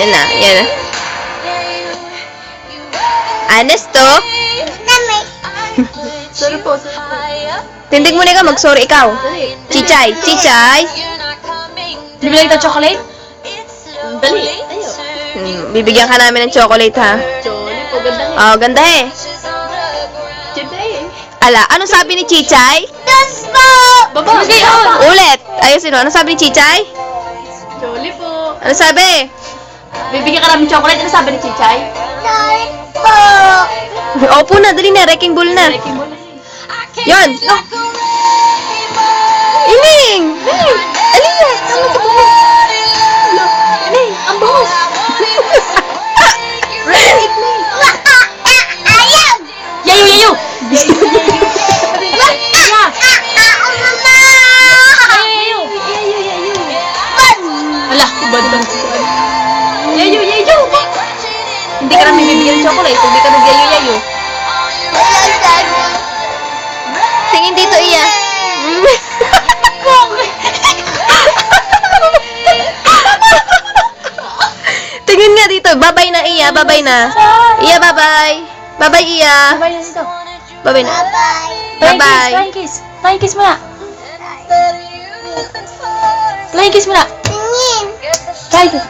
Yan na, yan na. Honest to? Sorry po. Tindig mo na ka, mag-sorry ikaw. Chichay, Chichay. Bibili kita chocolate? Dali. Bibigyan ka namin ng chocolate, ha? Jolly po, ganda niya. Oh, ganda eh. Ganda eh. Ala, ano sabi ni Chichay? Baba. Bigay on. Ulit. Ayusin mo. Ano sabi ni Chichay? Jolly po. Ano sabi? Bibigyan ka namin chocolate. Ano sabi ni Chichay? Opo na, dali na. Wrecking ball na. Breaking mo na. Yon. No. Ining! Alina! Ining, ang boss. Yayo, yayo. Hala, bad lang si Juan. Yayo, yayo. Hindi ka namin bibigyan ng chocolate. Hindi ka nag-yayo-yayo. Tingin dito, Iya. Tingin nga dito. Babay na, Iya. Babay na. Iya, babay. Babay, Iya. Sabay na dito. Babay na. Bye-bye. Flying kiss. Flying kiss muna. Flying kiss muna. Flying kiss.